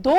2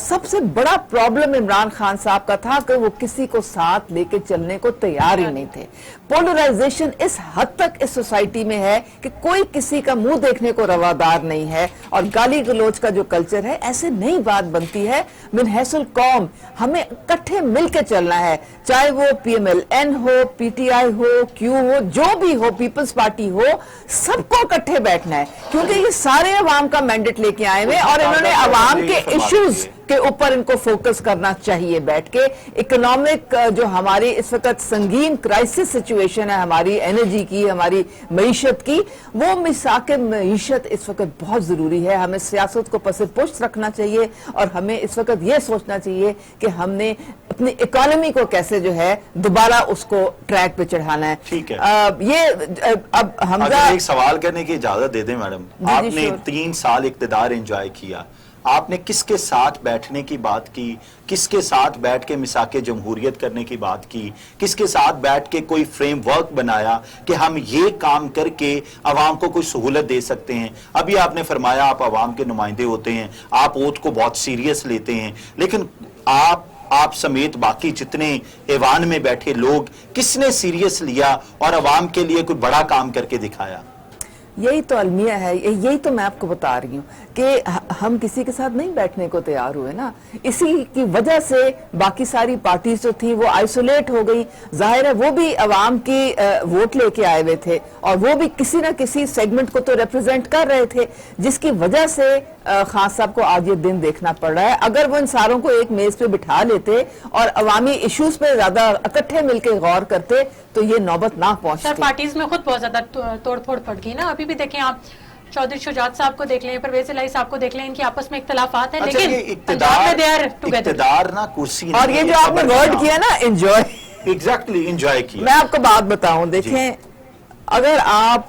سب سے بڑا پرابلم عمران خان صاحب کا تھا کہ وہ کسی کو ساتھ لے کے چلنے کو تیار ہی نہیں تھے. پولرائزیشن اس حد تک اس سوسائٹی میں ہے کہ کوئی کسی کا منہ دیکھنے کو روادار نہیں ہے, اور گالی گلوچ کا جو کلچر ہے, ایسے نہیں بات بنتی ہے. من حیث القوم ہمیں اکٹھے مل کے چلنا ہے, چاہے وہ پی ایم ایل این ہو, پی ٹی آئی ہو, کیو ہو, جو بھی ہو, پیپلز پارٹی ہو, سب کو اکٹھے بیٹھنا ہے, کیونکہ یہ سارے عوام کا مینڈیٹ لے کے آئے ہوئے, اور انہوں نے عوام کے ایشوز کے اوپر ان کو فوکس کرنا چاہیے بیٹھ کے. اکنامک جو ہماری اس وقت سنگین کرائسس سچویشن ہے ہماری انرجی کی, ہماری معیشت کی, وہ مساق معیشت اس وقت بہت ضروری ہے. ہمیں سیاست کو پس پشت رکھنا چاہیے, اور ہمیں اس وقت یہ سوچنا چاہیے کہ ہم نے اپنی اکانومی کو کیسے جو ہے دوبارہ اس کو ٹریک پہ چڑھانا ہے. ٹھیک ہے, یہ اب حمزہ ایک سوال کرنے کی اجازت دے دیں میڈم. آپ نے 3 سال اقتدار انجوائے کیا, آپ نے کس کے ساتھ بیٹھنے کی بات کی, کس کے ساتھ بیٹھ کے میثاق جمہوریت کرنے کی بات کی, کس کے ساتھ بیٹھ کے کوئی فریم ورک بنایا کہ ہم یہ کام کر کے عوام کو کوئی سہولت دے سکتے ہیں؟ ابھی آپ نے فرمایا آپ عوام کے نمائندے ہوتے ہیں, آپ اوتھ کو بہت سیریس لیتے ہیں, لیکن آپ سمیت باقی جتنے ایوان میں بیٹھے لوگ کس نے سیریس لیا اور عوام کے لیے کوئی بڑا کام کر کے دکھایا؟ یہی تو المیہ ہے, یہی تو میں آپ کو بتا رہی ہوں کہ ہم کسی کے ساتھ نہیں بیٹھنے کو تیار ہوئے نا. اسی کی وجہ سے باقی ساری پارٹیز جو تھیں وہ آئسولیٹ ہو گئی. ظاہر ہے وہ بھی عوام کی ووٹ لے کے آئے ہوئے تھے, اور وہ بھی کسی نہ کسی سیگمنٹ کو تو ریپرزینٹ کر رہے تھے, جس کی وجہ سے خان صاحب کو آج یہ دن دیکھنا پڑ رہا ہے. اگر وہ ان ساروں کو ایک میز پہ بٹھا لیتے اور عوامی ایشوز پہ زیادہ اکٹھے مل کے غور کرتے تو یہ نوبت نہ پہنچتی. سر پارٹیز میں خود بہت زیادہ توڑ پھوڑ پڑ گئی نا. ابھی بھی دیکھیں آپ چودھری شجاعت صاحب کو دیکھ لیں, پرویز الہی صاحب کو دیکھ لیں, ان کی آپس میں اختلافات ہیں, لیکن پنجاب میں دے آر ٹوگیدر. اقتدار نہ کرسی, اور یہ جو آپ نے ورڈ کیا نا انجوائے, ایگزیکٹلی انجوائے کیا. میں آپ کو بات بتاؤں, دیکھیں اگر آپ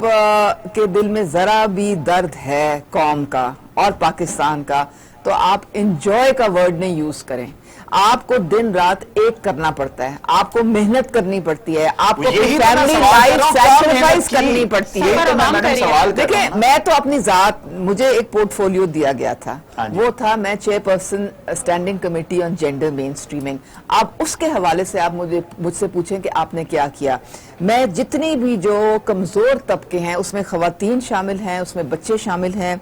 کے دل میں ذرا بھی درد ہے قوم کا اور پاکستان کا, تو آپ انجوائے کا ورڈ نہیں یوز کریں. آپ کو دن رات ایک کرنا پڑتا ہے, آپ کو محنت کرنی پڑتی ہے, آپ کو فیملی لائف سیکریفائس کرنی پڑتی ہے. دیکھیں میں تو اپنی ذات, مجھے ایک پورٹ فولیو دیا گیا تھا, وہ تھا میں chairperson standing committee on gender mainstreaming. آپ اس کے حوالے سے آپ مجھ سے پوچھیں کہ آپ نے کیا کیا. میں جتنی بھی جو کمزور طبقے ہیں, اس میں خواتین شامل ہیں, اس میں بچے شامل ہیں,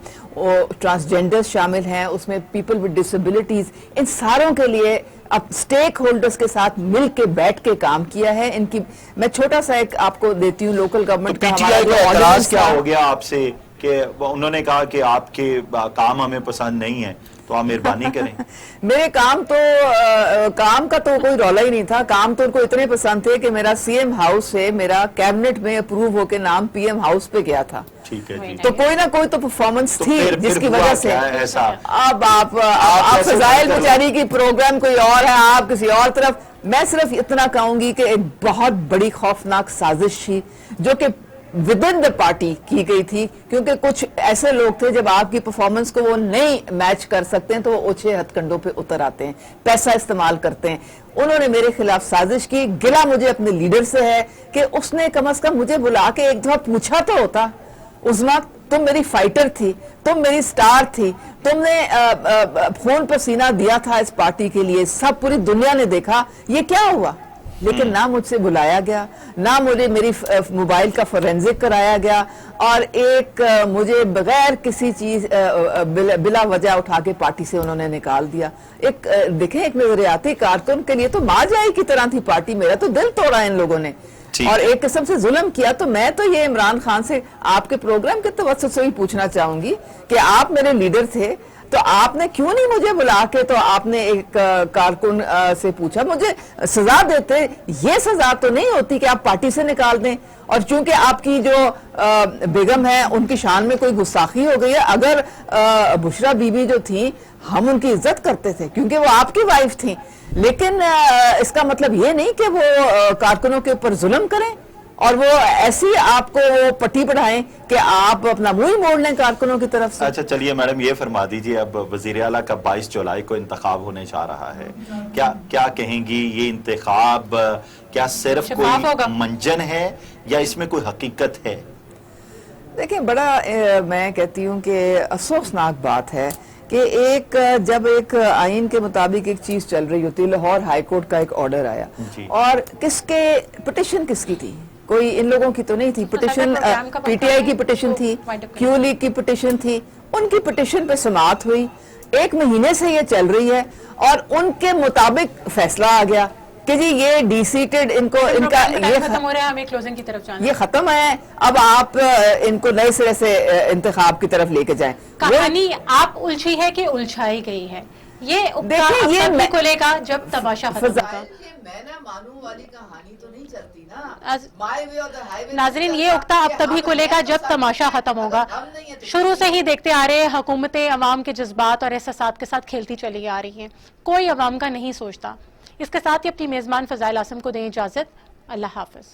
ٹرانسجینڈر شامل ہیں, اس میں پیپل ود ڈسیبلٹیز, ان ساروں کے لیے اب سٹیک ہولڈرز کے ساتھ مل کے بیٹھ کے کام کیا ہے. ان کی میں چھوٹا سا ایک آپ کو دیتی ہوں لوکل گورنمنٹ کا. پی ٹی آئی کا اعتراض کیا ہو گیا آپ سے کہ انہوں نے کہا کہ آپ کے کام ہمیں پسند نہیں ہے, تو آپ مہربانی کریں. میرے کام کا تو کوئی رولا ہی نہیں تھا. کام تو ان کو اتنے پسند تھے کہ میرا سی ایم ہاؤس سے میرا کیبنٹ میں اپروو ہو کے نام پی ایم ہاؤس پہ گیا تھا. ٹھیک ہے جی, تو کوئی نہ کوئی تو پرفارمنس تھی جس کی وجہ سے. اب آپ فضائل بیچاری کی پروگرام کوئی اور ہے, آپ کسی اور طرف. میں صرف اتنا کہوں گی کہ ایک بہت بڑی خوفناک سازش تھی جو کہ ودن دا پارٹی کی گئی تھی, کیونکہ کچھ ایسے لوگ تھے جب آپ کی پرفارمنس کو وہ نہیں میچ کر سکتے ہیں تو وہ اوچھے ہتھ کنڈوں پہ اتر آتے ہیں, پیسہ استعمال کرتے ہیں. انہوں نے میرے خلاف سازش کی. گلہ مجھے اپنے لیڈر سے ہے کہ اس نے کم از کم مجھے بلا کے ایک دفعہ پوچھا تو ہوتا. عظمیٰ تم میری فائٹر تھی, تم میری سٹار تھی, تم نے خون پسینہ دیا تھا اس پارٹی کے لیے, سب پوری دنیا نے دیکھا, یہ کیا ہوا؟ لیکن نہ مجھ سے بلایا گیا, نہ مجھے میری موبائل کا فورینزک کرایا گیا, اور ایک مجھے بغیر کسی چیز بلا وجہ اٹھا کے پارٹی سے انہوں نے نکال دیا. ایک دیکھیں ایک نظریاتی کارکن کے لیے تو ماں جائی کی طرح تھی پارٹی. میرا تو دل توڑا ان لوگوں نے اور ایک قسم سے ظلم کیا. تو میں تو یہ عمران خان سے آپ کے پروگرام کے توسط سے ہی پوچھنا چاہوں گی کہ آپ میرے لیڈر تھے, تو آپ نے کیوں نہیں مجھے بلا کے تو آپ نے ایک کارکن سے پوچھا, مجھے سزا دیتے. یہ سزا تو نہیں ہوتی کہ آپ پارٹی سے نکال دیں. اور چونکہ آپ کی جو بیگم ہے ان کی شان میں کوئی گستاخی ہو گئی ہے. اگر بشرا بی بی جو تھی ہم ان کی عزت کرتے تھے کیونکہ وہ آپ کی وائف تھیں, لیکن اس کا مطلب یہ نہیں کہ وہ کارکنوں کے اوپر ظلم کریں اور وہ ایسی آپ کو پٹی پڑھائیں کہ آپ اپنا منہ ہی موڑ لیں کارکنوں کی طرف سے. اچھا چلیے میڈم یہ فرما دیجئے, اب وزیر اعلیٰ کا 22 جولائی کو انتخاب ہونے جا رہا ہے, کیا کہیں گی یہ انتخاب کیا صرف کوئی منجن ہے یا اس میں کوئی حقیقت ہے؟ دیکھیں بڑا میں کہتی ہوں کہ افسوسناک بات ہے کہ جب ایک آئین کے مطابق ایک چیز چل رہی ہوتی ہے، لاہور ہائی کورٹ کا ایک آرڈر آیا جی۔ اور پٹیشن کس کی تھی؟ کوئی ان لوگوں کی تو نہیں تھی پٹیشن، پی ٹی آئی کی پٹیشن تھی، کیو لیگ کی پٹیشن تھی، ان کی پٹیشن پہ سماعت ہوئی، 1 مہینے سے یہ چل رہی ہے اور ان کے مطابق فیصلہ آ گیا کہ جی یہ ڈی سیٹڈ ان کو ان کا یہ ختم ہو رہا ہے، ہمیں کلوزنگ کی طرف جانا ہے۔ یہ ختم ہے، اب آپ ان کو نئے سرے سے انتخاب کی طرف لے کے جائیں۔ کہانی آپ الجھی ہے کہ الجھائی گئی ہے، یہ دیکھیں یہ تب بھی کھلے گا جب تماشا ختم ہوگا۔ میں نہ مانوں والی کہانی تو نہیں چلتی نا۔ ناظرین یہ اکتا اب تبھی کھلے گا جب تماشا ختم ہوگا۔ شروع سے ہی دیکھتے آ رہے حکومتیں عوام کے جذبات اور احساسات کے ساتھ کھیلتی چلی آ رہی ہیں، کوئی عوام کا نہیں سوچتا۔ اس کے ساتھ ہی اپنی میزبان فضائل عاصم کو دیں اجازت، اللہ حافظ۔